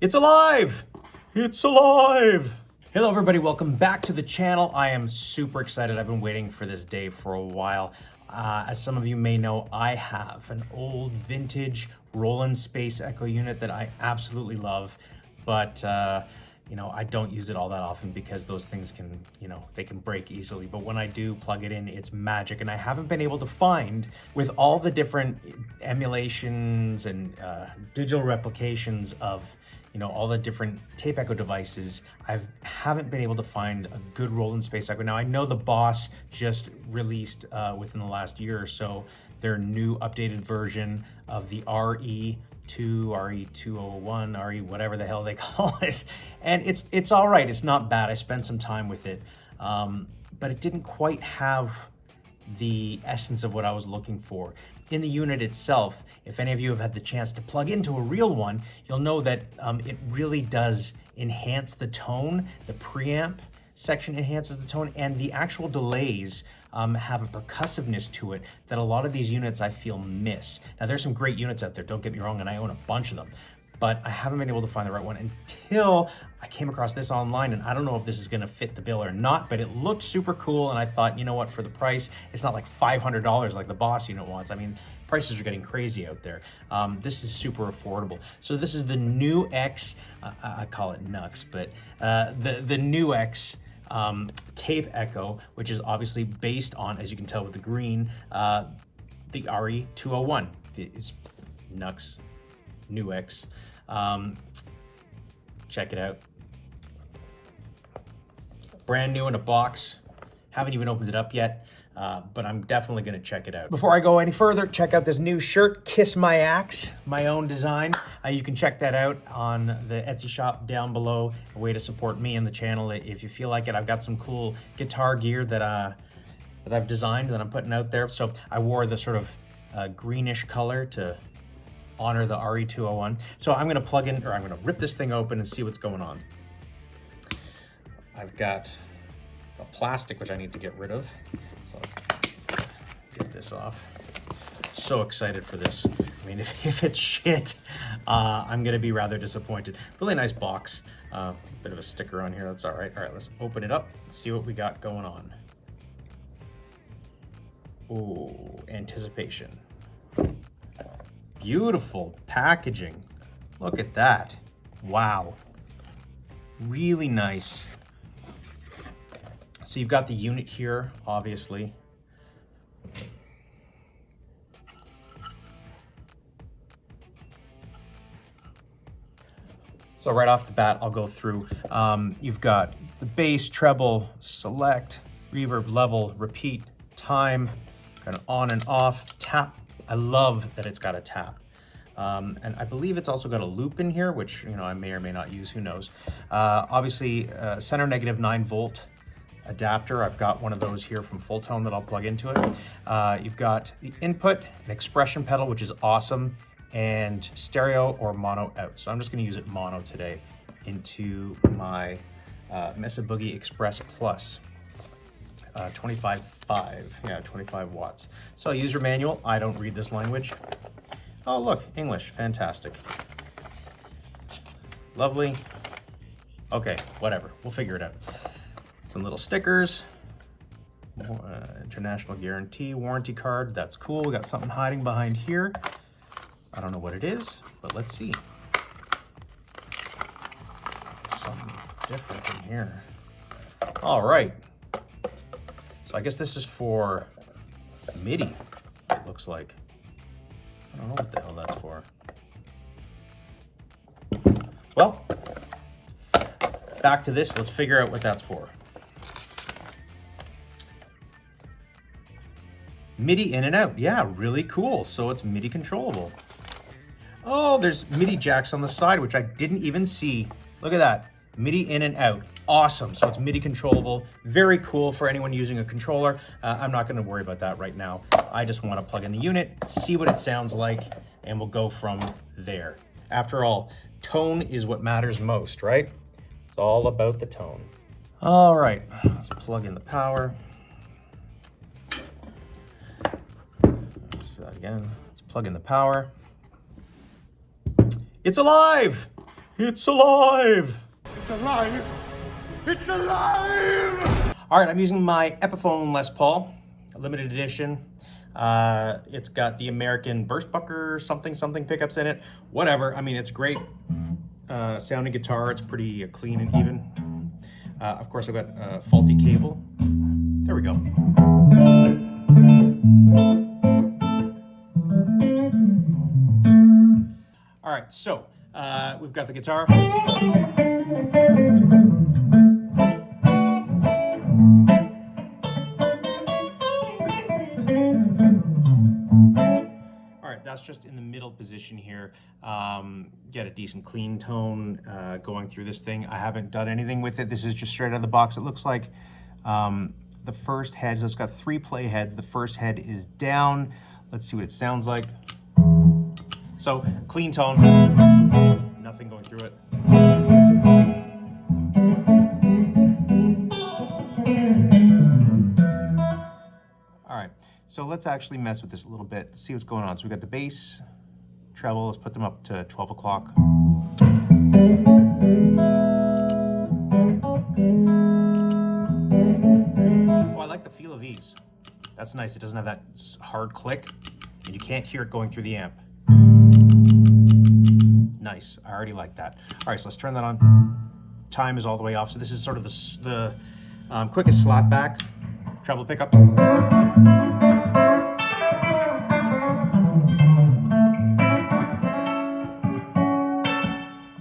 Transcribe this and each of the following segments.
It's alive! It's alive! Hello everybody, welcome back to the channel. I am super excited. I've been waiting for this day for a while. As some of you may know, I have an old vintage Roland Space Echo unit that I absolutely love, but you know, I don't use it all that often because those things can, you know, they can break easily. But when I do plug it in, it's magic. And I haven't been able to find, with all the different emulations and digital replications of, you know, all the different tape echo devices, I haven't been able to find a good Roland Space Echo. Now I know the Boss just released within the last year or so their new updated version of the re-2, re-201, re whatever the hell they call it, and it's all right. It's not bad. I spent some time with it, but it didn't quite have the essence of what I was looking for. In the unit itself, if any of you have had the chance to plug into a real one, you'll know that it really does enhance the tone. The preamp section enhances the tone, and the actual delays have a percussiveness to it that a lot of these units I feel miss. Now there's some great units out there, don't get me wrong, and I own a bunch of them, but I haven't been able to find the right one until I came across this online, and I don't know if this is gonna fit the bill or not, but it looked super cool, and I thought, you know what, for the price, it's not like $500 like the Boss unit wants. I mean, prices are getting crazy out there. This is super affordable. So this is the NUX, I call it NUX, but the NUX tape echo, which is obviously based on, as you can tell with the green, the re-201. It's NUX. Check it out. Brand new in a box. Haven't even opened it up yet, but I'm definitely gonna check it out. Before I go any further, check out this new shirt, Kiss My Axe, my own design. You can check that out on the Etsy shop down below, a way to support me and the channel if you feel like it. I've got some cool guitar gear that I've designed that I'm putting out there. So I wore the sort of greenish color to honor the re-201. So I'm gonna plug in, or I'm gonna rip this thing open and see what's going on. I've got the plastic, which I need to get rid of. So let's get this off. So excited for this. I mean, if it's shit, I'm gonna be rather disappointed. Really nice box. Bit of a sticker on here, that's all right. All right, let's open it up, see what we got going on. Ooh, anticipation. Beautiful packaging. Look at that. Wow. Really nice. So you've got the unit here, obviously. So right off the bat, I'll go through. You've got the bass, treble, select, reverb, level, repeat, time, kind of on and off, tap. I love that it's got a tap. And I believe it's also got a loop in here, which, you know, I may or may not use, who knows. Obviously, center negative 9-volt adapter. I've got one of those here from Full Tone that I'll plug into it. You've got the input, an expression pedal, which is awesome, and stereo or mono out. So I'm just gonna use it mono today into my Mesa Boogie Express Plus. 25 watts. So user manual, I don't read this language. Oh look, English, fantastic. Lovely. Okay, whatever, we'll figure it out. Some little stickers, international guarantee, warranty card, that's cool. We got something hiding behind here. I don't know what it is, but let's see. Something different in here. All right. So I guess this is for MIDI, it looks like. I don't know what the hell that's for. Well, back to this, let's figure out what that's for. MIDI in and out, yeah, really cool. So it's MIDI controllable. Oh, there's MIDI jacks on the side, which I didn't even see. Look at that, MIDI in and out. Awesome, so it's MIDI controllable. Very cool for anyone using a controller. I'm not gonna worry about that right now. I just wanna plug in the unit, see what it sounds like, and we'll go from there. After all, tone is what matters most, right? It's all about the tone. All right, let's plug in the power. Let's do that again. Let's plug in the power. It's alive! It's alive! It's alive! It's alive! All right, I'm using my Epiphone Les Paul, a limited edition. It's got the American Burstbucker something pickups in it. Whatever, I mean, it's great sounding guitar. It's pretty clean and even. Of course, I've got a faulty cable. There we go. All right, so we've got the guitar. All right, that's just in the middle position here. Get a decent clean tone going through this thing. I haven't done anything with it. This is just straight out of the box. It looks like the first head, so it's got 3 play heads. The first head is down. Let's see what it sounds like. So clean tone, nothing going through it. All right, so let's actually mess with this a little bit, see what's going on. So we got the bass, treble, let's put them up to 12 o'clock. Oh, I like the feel of these. That's nice, it doesn't have that hard click, and you can't hear it going through the amp. Nice, I already like that. All right, so let's turn that on. Time is all the way off. So this is sort of the quickest slap back treble pickup.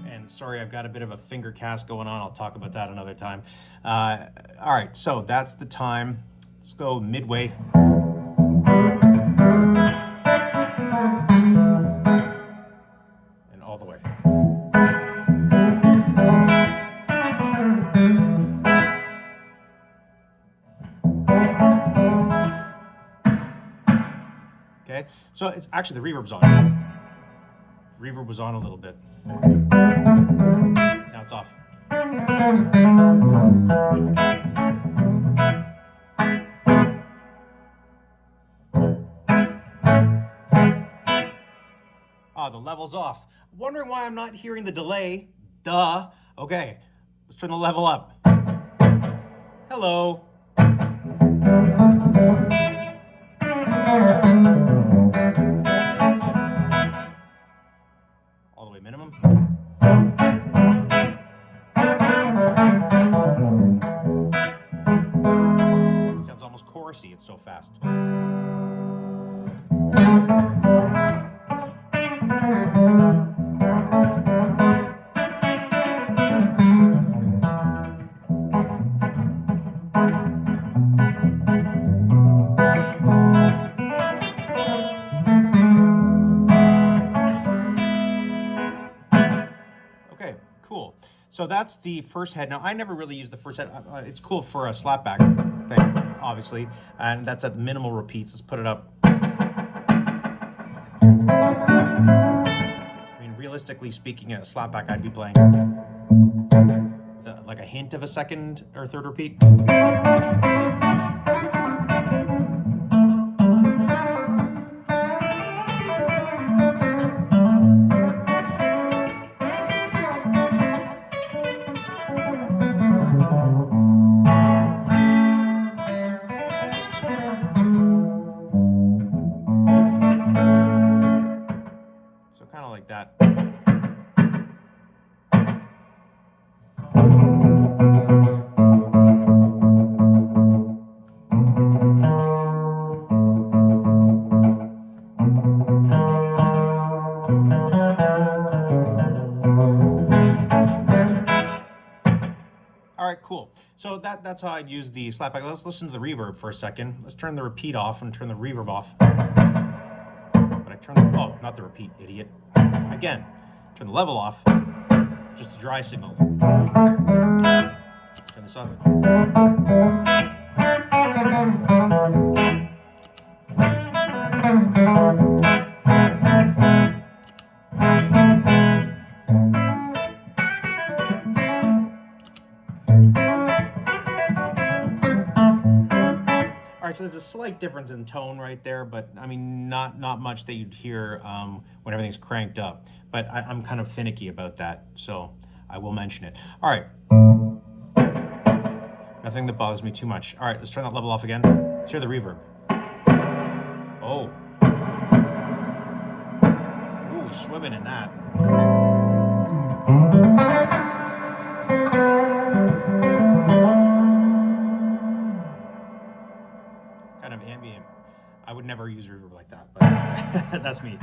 And sorry, I've got a bit of a finger cast going on. I'll talk about that another time. All right, so that's the time. Let's go midway. All the way. Okay, so it's actually the reverb's on. Reverb was on a little bit. Now it's off. Oh, the level's off. Wondering why I'm not hearing the delay. Duh. Okay, let's turn the level up. Hello. All the way minimum. Sounds almost chorusy, it's so fast. Okay, cool. So that's the first head. Now, I never really use the first head. It's cool for a slapback thing, obviously, and that's at minimal repeats. Let's put it up. I mean, realistically speaking, a slapback, I'd be playing like a hint of a second or third repeat. So kind of like that. All right, cool. So that's how I'd use the slapback. Let's listen to the reverb for a second. Let's turn the repeat off and turn the reverb off. But I turn the, oh, not the repeat, idiot. Again, turn the level off, just a dry signal. Turn this off. right, so there's a slight difference in tone right there, but I mean, not much that you'd hear when everything's cranked up. But I'm kind of finicky about that, so I will mention it. All right. Nothing that bothers me too much. All right, let's turn that level off again. Let's hear the reverb. Oh. Ooh, swimming in that. Kind of ambient. I would never use reverb like that, but that's me.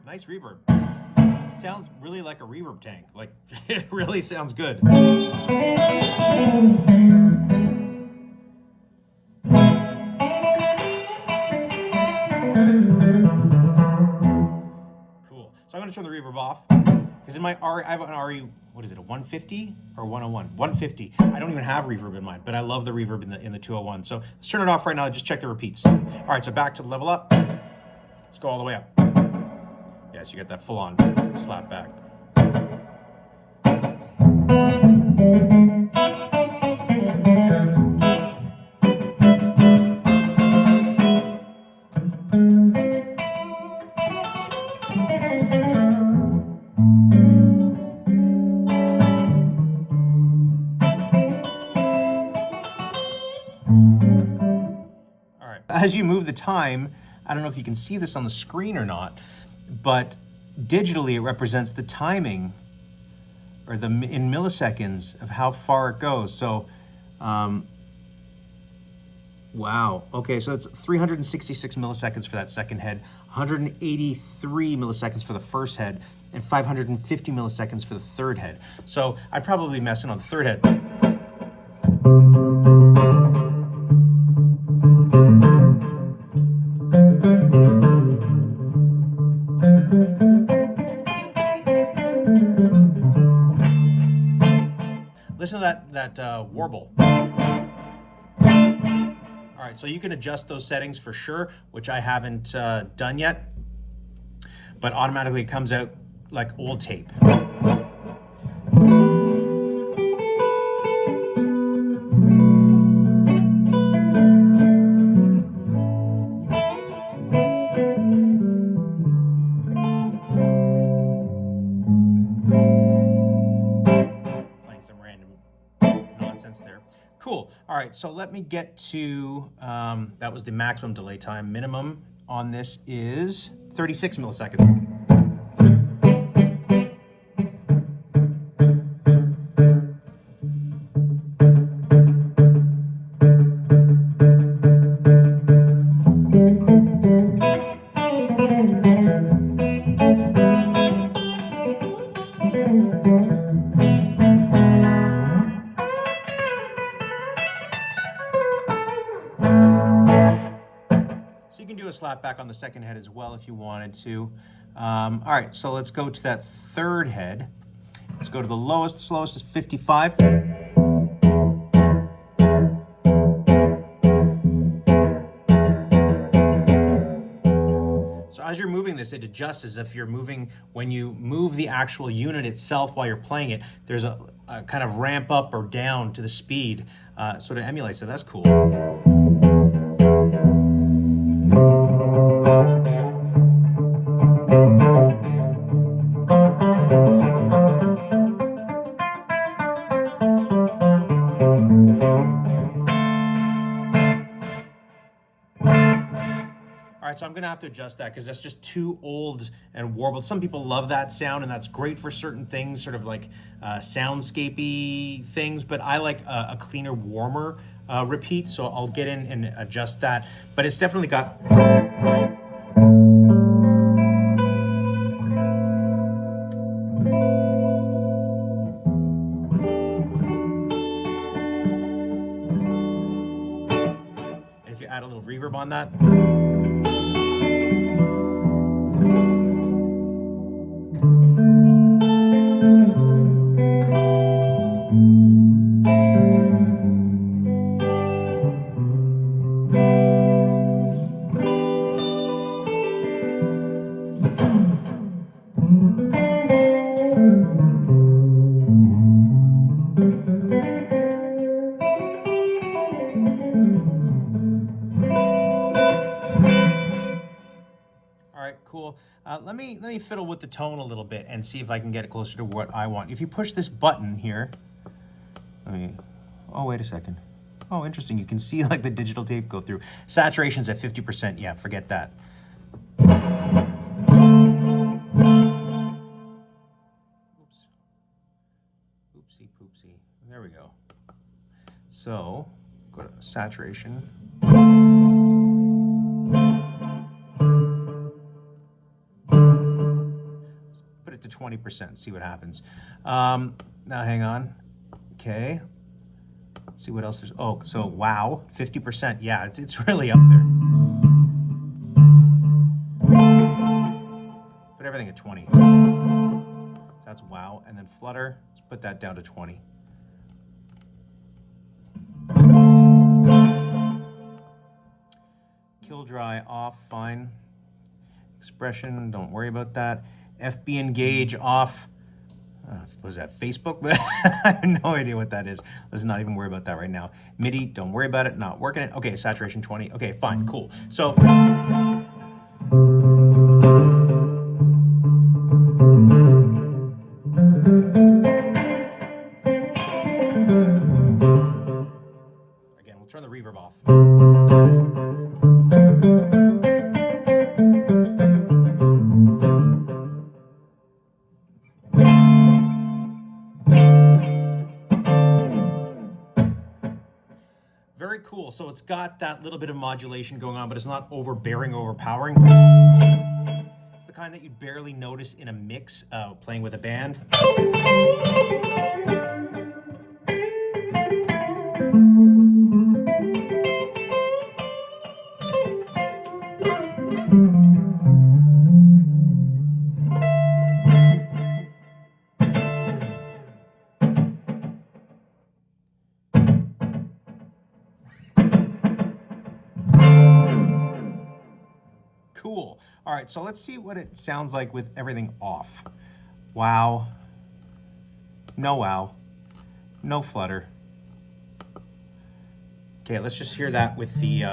Nice reverb. Sounds really like a reverb tank. Like, it really sounds good. Cool. So I'm going to turn the reverb off. Because in my RE, I have an RE, what is it, a 150 or 101? 150. I don't even have reverb in mine, but I love the reverb in the 201. So let's turn it off right now. Just check the repeats. All right, so back to the level up. Let's go all the way up. Yeah, so you get that full-on slap back. All right. As you move the time, I don't know if you can see this on the screen or not, but digitally it represents the timing, or in milliseconds, of how far it goes. So, wow. Okay, so that's 366 milliseconds for that second head, 183 milliseconds for the first head, and 550 milliseconds for the third head. So I'd probably be messing on the third head. Listen to that warble. All right, so you can adjust those settings for sure, which I haven't done yet, but automatically it comes out like old tape. There. Cool. All right, so let me get to, that was the maximum delay time. Minimum on this is 36 milliseconds. You can do a slap back on the second head as well if you wanted to. All right, so let's go to that third head. Let's go to the lowest. The slowest is 55. So as you're moving this, it adjusts as if you're moving, when you move the actual unit itself while you're playing it, there's a kind of ramp up or down to the speed, sort of emulates it. That's cool. All right, so I'm gonna have to adjust that because that's just too old and warbled. Some people love that sound, and that's great for certain things, sort of like soundscapey things, but I like a cleaner, warmer repeat, so I'll get in and adjust that. But it's definitely got... If you add a little reverb reverb on that. Cool. Let me fiddle with the tone a little bit and see if I can get it closer to what I want. If you push this button here, oh, wait a second. Oh, interesting. You can see like the digital tape go through. Saturation's at 50%. Yeah, forget that. Oops. Oopsie poopsie. There we go. So, go to saturation. To 20%, see what happens. Now hang on. Okay. Let's see what else there's. Oh, so wow, 50%. Yeah, it's really up there. Put everything at 20. So that's wow. And then flutter, let's put that down to 20. Kill dry off, fine. Expression, don't worry about that. FB engage off. Was that Facebook? But I have no idea what that is. Let's not even worry about that right now. MIDI, don't worry about it. Not working it. Okay, saturation 20. Okay, fine, cool. So again, we'll turn the reverb off. Very cool. So it's got that little bit of modulation going on, but it's not overbearing, overpowering. It's the kind that you'd barely notice in a mix playing with a band. Cool. All right, so let's see what it sounds like with everything off. Wow. No wow. No flutter. Okay, let's just hear that with the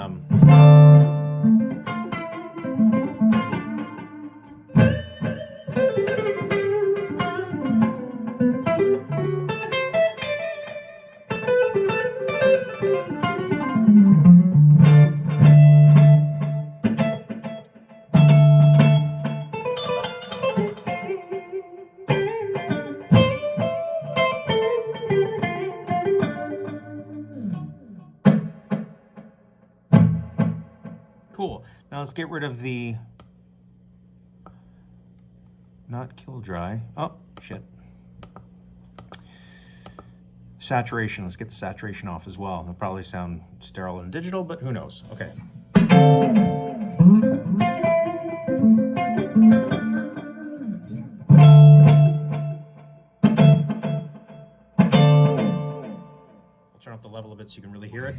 cool. Now let's get rid of the, not kill dry. Oh, shit. Saturation, let's get the saturation off as well. It'll probably sound sterile and digital, but who knows? Okay. I'll turn up the level a bit so you can really hear it.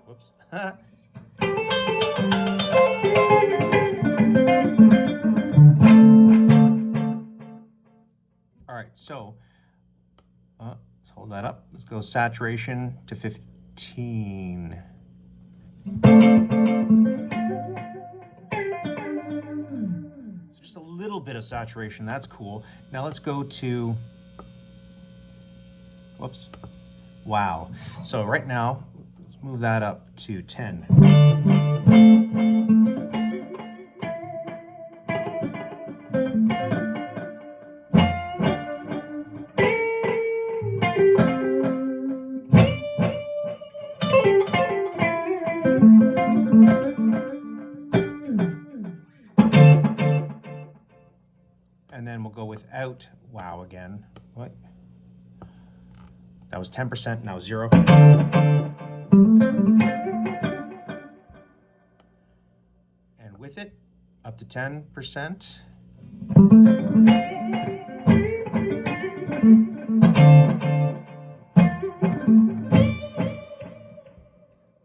Whoops. All right, so let's hold that up. Let's go saturation to 15. So just a little bit of saturation, that's cool. Now let's go to, whoops, wow. So right now, let's move that up to 10. And then we'll go without wow again. What? That was 10%, now 0. And with it, up to 10%.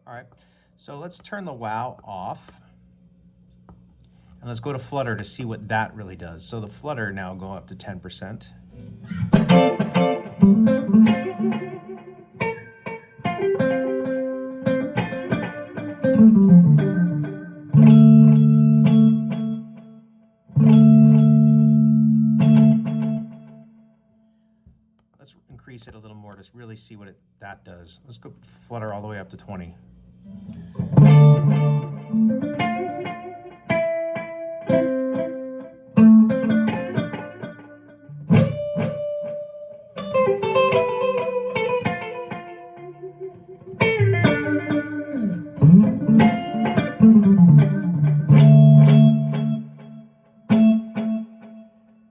All right, so let's turn the wow off. And let's go to flutter to see what that really does. So the flutter now go up to 10%. Let's increase it a little more to really see what that does. Let's go flutter all the way up to 20.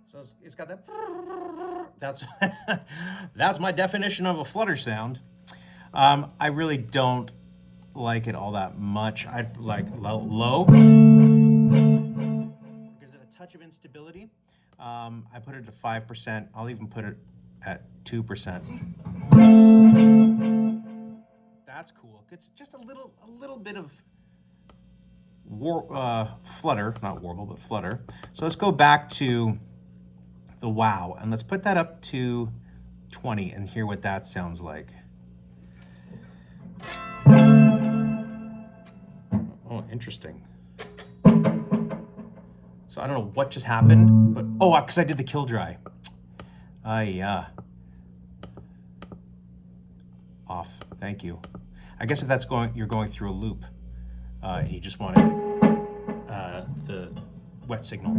So it's got that. That's my definition of a flutter sound. I really don't like it all that much. I like low. Gives it a touch of instability. I put it to 5%. I'll even put it at 2%. That's cool. It's just a little bit of flutter, not warble, but flutter. So let's go back to the wow, and let's put that up to 20 and hear what that sounds like. Oh, interesting. So I don't know what just happened, but oh, because I did the kill dry. Yeah. Off. Thank you. I guess if that's you're going through a loop, you just want the wet signal.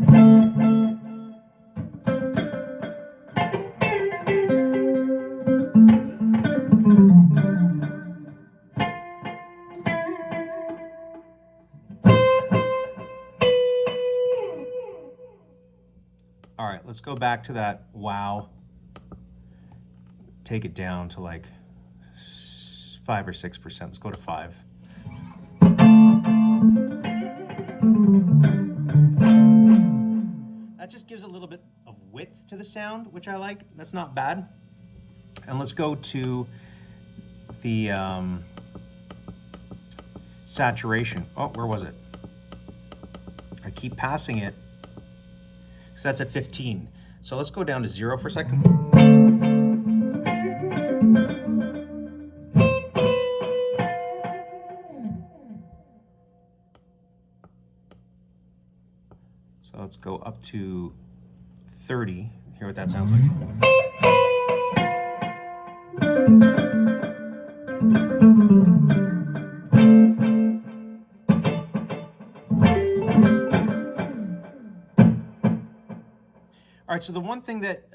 All right, let's go back to that wow. Take it down to like 5 or 6%. Let's go to 5. That just gives a little bit of width to the sound, which I like. That's not bad. And let's go to the saturation. Oh, where was it? I keep passing it. So that's at 15. So let's go down to 0 for a second. So let's go up to 30. Hear what that sounds like. All right, so the one thing that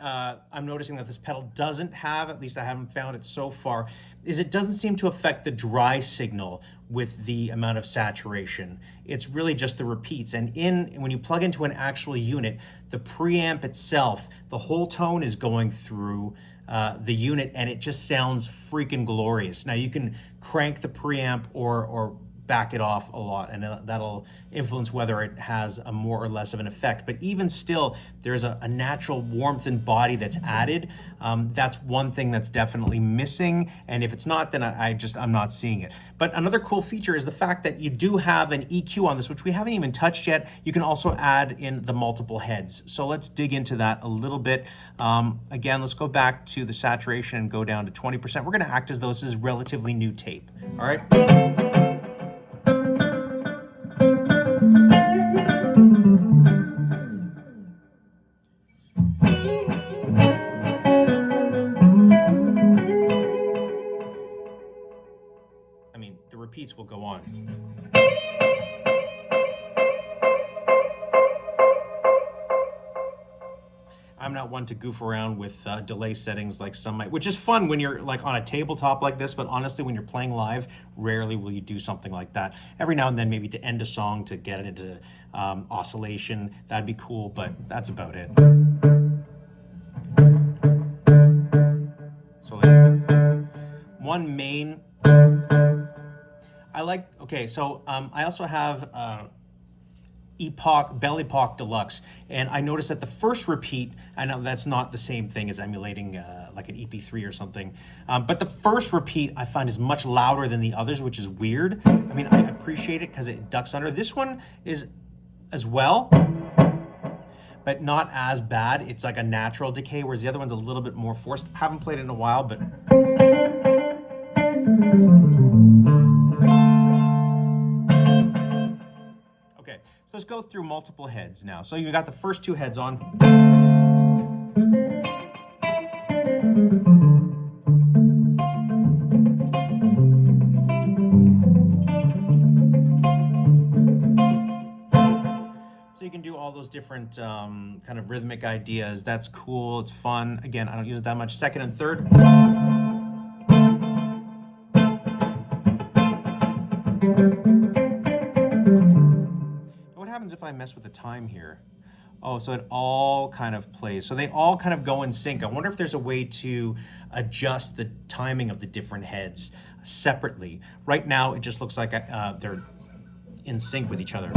I'm noticing that this pedal doesn't have, at least I haven't found it so far, is it doesn't seem to affect the dry signal with the amount of saturation. It's really just the repeats. And when you plug into an actual unit, the preamp itself, the whole tone is going through the unit, and it just sounds freaking glorious. Now you can crank the preamp or back it off a lot, and that'll influence whether it has a more or less of an effect. But even still, there's a natural warmth and body that's added. That's one thing that's definitely missing, and if it's not, then I'm not seeing it. But another cool feature is the fact that you do have an EQ on this, which we haven't even touched yet. You can also add in the multiple heads. So let's dig into that a little bit. Again, let's go back to the saturation and go down to 20%. We're gonna act as though this is relatively new tape, all right? I mean, the repeats will go on. I'm not one to goof around with delay settings like some might, which is fun when you're like on a tabletop like this, but honestly, when you're playing live, rarely will you do something like that. Every now and then, maybe to end a song, to get it into oscillation, that'd be cool, but that's about it. So like one main, I like, okay, so I also have Bell Epoch Deluxe, and I noticed that the first repeat, I know that's not the same thing as emulating like an EP3 or something, but the first repeat I find is much louder than the others, which is weird. I mean, I appreciate it because it ducks under. This one is as well, but not as bad. It's like a natural decay, whereas the other one's a little bit more forced. Haven't played it in a while, but okay, so let's go through multiple heads now. So you got the first two heads on. So you can do all those different kind of rhythmic ideas. That's cool, it's fun. Again, I don't use it that much. Second and third. What happens if I mess with the time here? Oh, so it all kind of plays. So they all kind of go in sync. I wonder if there's a way to adjust the timing of the different heads separately. Right now, it just looks like they're in sync with each other.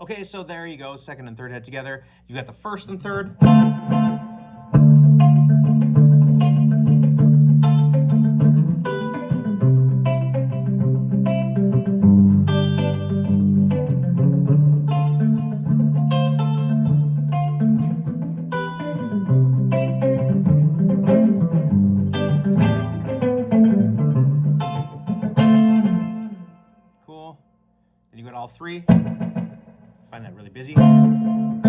Okay, so there you go, second and third head together. You got the first and third. Cool. Then you got all three. Find that really busy. And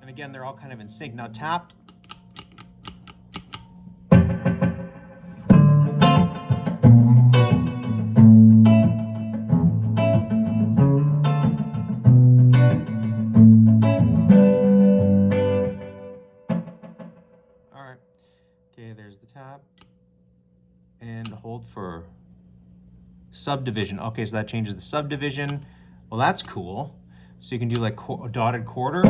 again, they're all kind of in sync. Now tap. Okay, there's the tap. And hold for subdivision. Okay, so that changes the subdivision. Well, that's cool. So you can do like dotted quarter,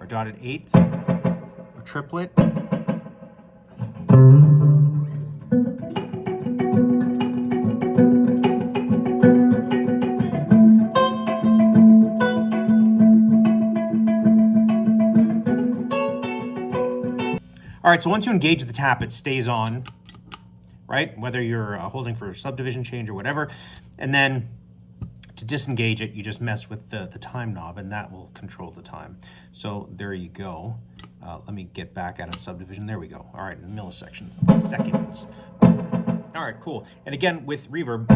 or dotted eighth, or triplet. All right, so once you engage the tap, it stays on, right? Whether you're holding for a subdivision change or whatever. And then to disengage it, you just mess with the time knob, and that will control the time. So there you go. Let me get back out of subdivision. There we go. All right, milliseconds. Seconds. All right, cool. And again, with reverb,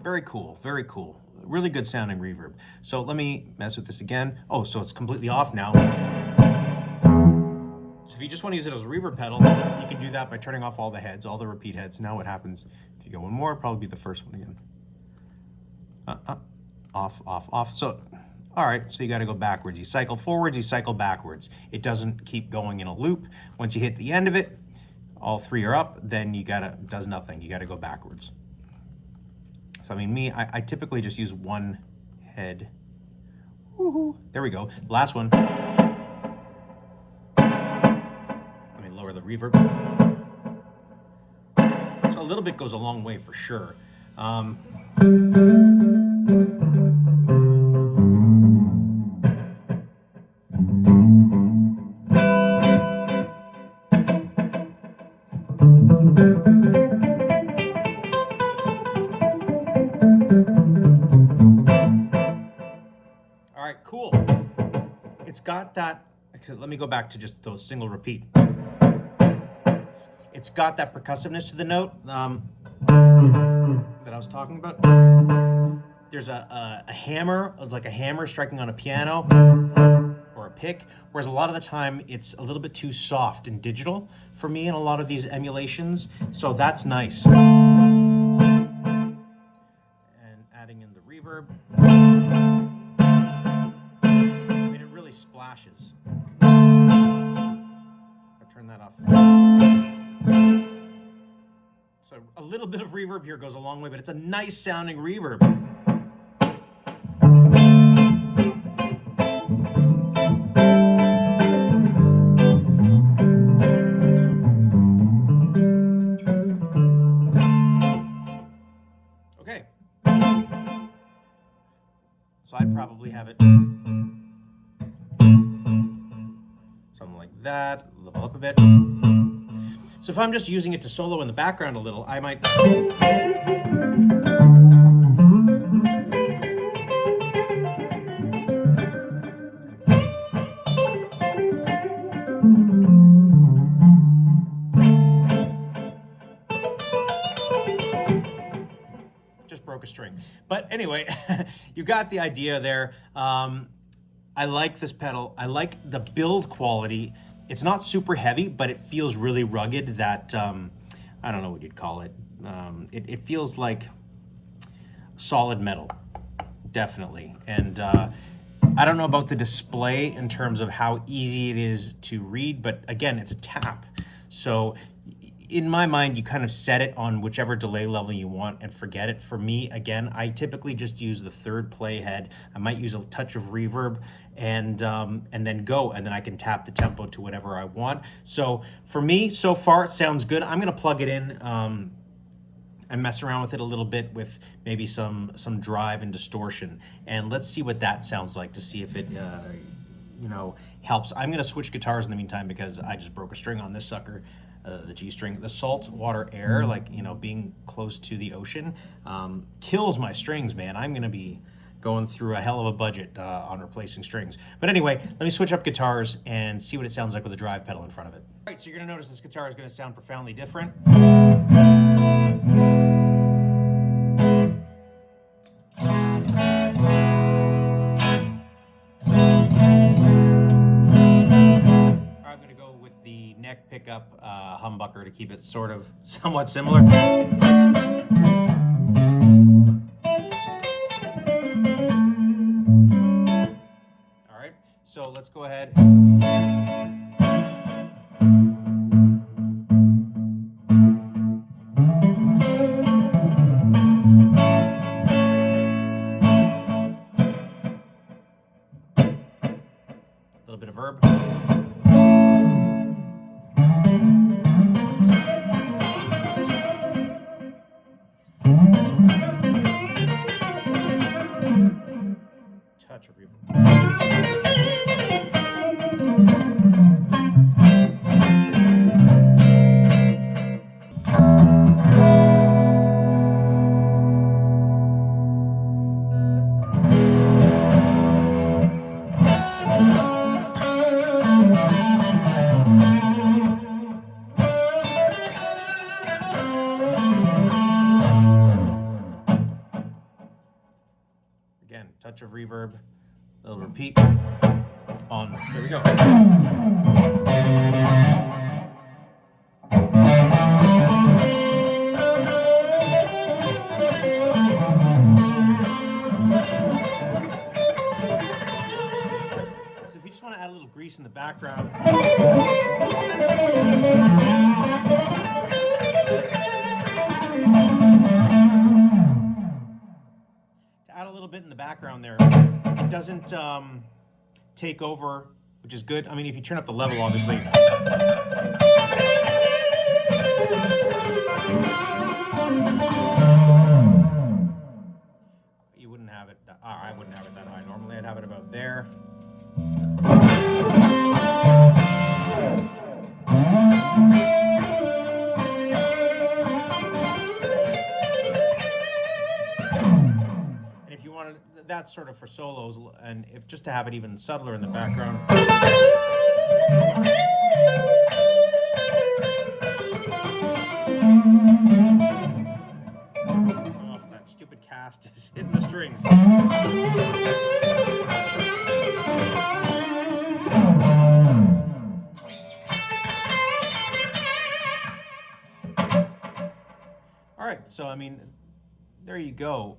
very cool, very cool. Really good sounding reverb. So let me mess with this again. Oh, so it's completely off now. So if you just want to use it as a reverb pedal, you can do that by turning off all the heads, all the repeat heads. Now what happens, if you go one more, it'll probably be the first one again. Off, off, off. So, all right, so you got to go backwards. You cycle forwards, you cycle backwards. It doesn't keep going in a loop. Once you hit the end of it, all three are up, then you gotta, does nothing. You got to go backwards. So I mean, I typically just use one head. Woohoo. There we go. Last one. Let me lower the reverb. So a little bit goes a long way for sure. All right, cool. It's got that, let me go back to just those single repeat. It's got that percussiveness to the note that I was talking about. There's a hammer, like a hammer striking on a piano or a pick, whereas a lot of the time it's a little bit too soft and digital for me in a lot of these emulations. So that's nice. And adding in the reverb. It really splashes. I'll turn that off. So a little bit of reverb here goes a long way, but it's a nice sounding reverb. Okay. So I'd probably have it something like that, level up a bit. So if I'm just using it to solo in the background a little, I might... Just broke a string. But anyway, you got the idea there. I like this pedal. I like the build quality. It's not super heavy, but it feels really rugged. That, I don't know what you'd call it. It feels like solid metal, definitely. And I don't know about the display in terms of how easy it is to read, but again, it's a tap. So in my mind, you kind of set it on whichever delay level you want and forget it. For me, again, I typically just use the third play head. I might use a touch of reverb and then go, and then I can tap the tempo to whatever I want. So for me, so far, it sounds good. I'm gonna plug it in and mess around with it a little bit with maybe some drive and distortion. And let's see what that sounds like to see if it, you know, helps. I'm gonna switch guitars in the meantime because I just broke a string on this sucker. The G string, the salt water air, like, you know, being close to the ocean, kills my strings, man. I'm gonna be going through a hell of a budget on replacing strings. But anyway, let me switch up guitars and see what it sounds like with a drive pedal in front of it. All right, so you're gonna notice this guitar is gonna sound profoundly different. Neck pickup humbucker to keep it sort of somewhat similar. All right, so let's go ahead. A little bit of verb. Touch of reverb. Again, touch of reverb, a little repeat on, there we go. So if you just want to add a little grease in the background. bit in the background there. It doesn't take over, which is good. I mean, if you turn up the level, obviously. You wouldn't have it, I wouldn't have it that high. Normally I'd have it about there. And if you wanted, that's sort of for solos, and if just to have it even subtler in the background. Oh, that stupid cast is hitting the strings. All right, so I mean, there you go.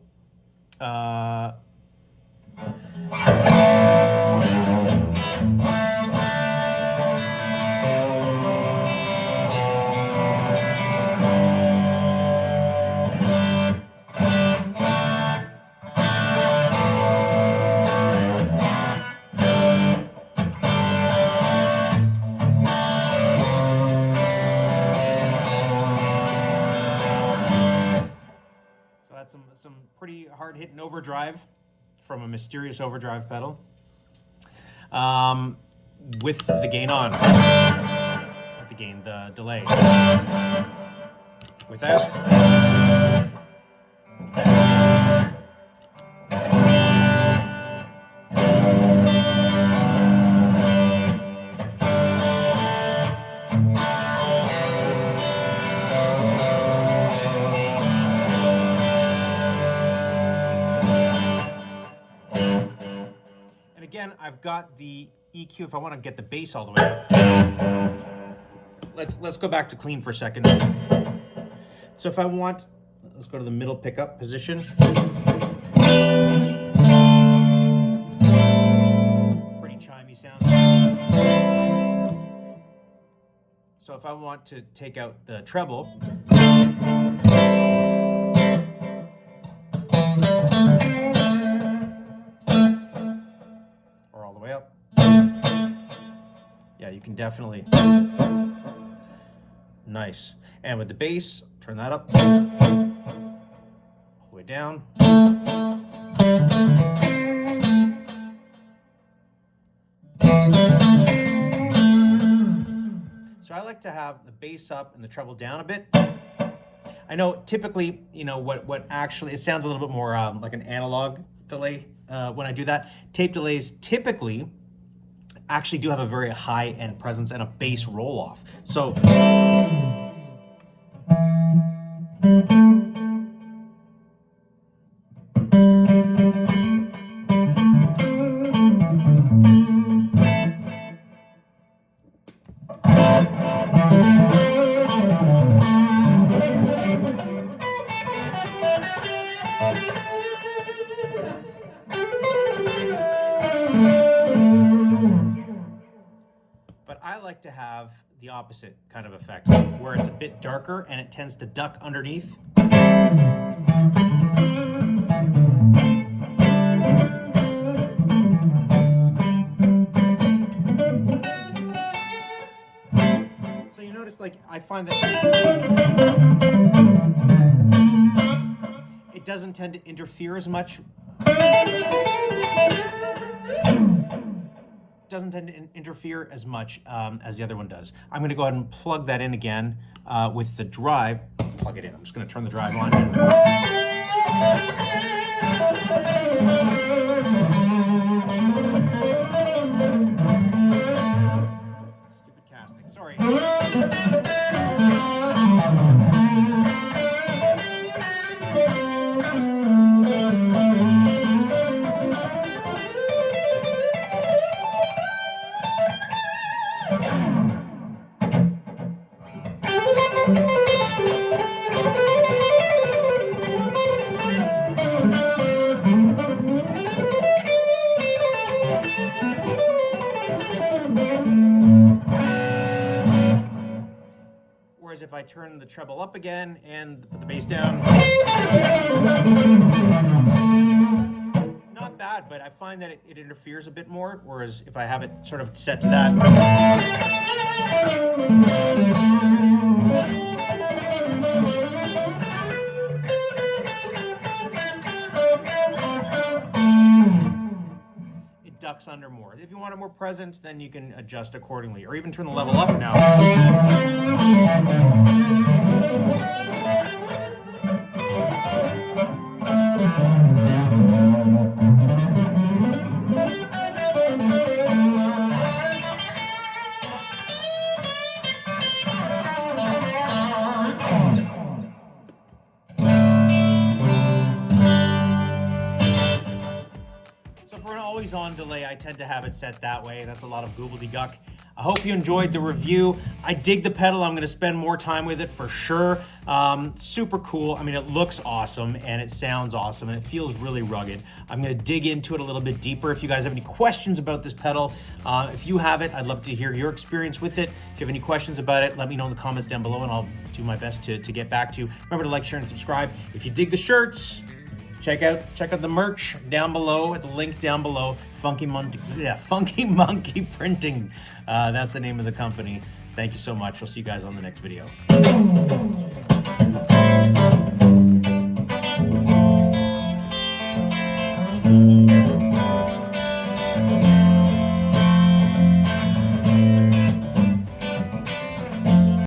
Some pretty hard-hitting overdrive from a mysterious overdrive pedal with the gain on. Not the gain, the delay. Without. Again, I've got the EQ if I want to get the bass all the way up. Let's go back to clean for a second. So if I want, let's go to the middle pickup position. Pretty chimey sound. So if I want to take out the treble, yeah, you can definitely. Nice. And with the bass, turn that up. All the way down. So I like to have the bass up and the treble down a bit. I know typically, you know, what actually, it sounds a little bit more like an analog delay when I do that. Tape delays typically actually do have a very high end presence and a bass roll off. So I like to have the opposite kind of effect, where it's a bit darker and it tends to duck underneath. So you notice, like, I find that it doesn't tend to interfere as much. Doesn't tend to interfere as much as the other one does. I'm going to go ahead and plug that in again with the drive. Plug it in. I'm just going to turn the drive on. Stupid casting. Sorry. Whereas if I turn the treble up again and put the bass down, bad, but I find that it interferes a bit more, whereas if I have it sort of set to that. It ducks under more. If you want it more present, then you can adjust accordingly, or even turn the level up now. For an always on delay, I tend to have it set that way. That's a lot of gobbledygook. I hope you enjoyed the review. I dig the pedal. I'm going to spend more time with it for sure. Super cool. I mean, it looks awesome and it sounds awesome and it feels really rugged. I'm going to dig into it a little bit deeper. If you guys have any questions about this pedal, if you have it, I'd love to hear your experience with it. If you have any questions about it, let me know in the comments down below and I'll do my best to get back to you. Remember to like, share, and subscribe. If you dig the shirts, check out the merch down below at the link down below. Funky Monkey Printing. That's the name of the company. Thank you so much. I'll see you guys on the next video.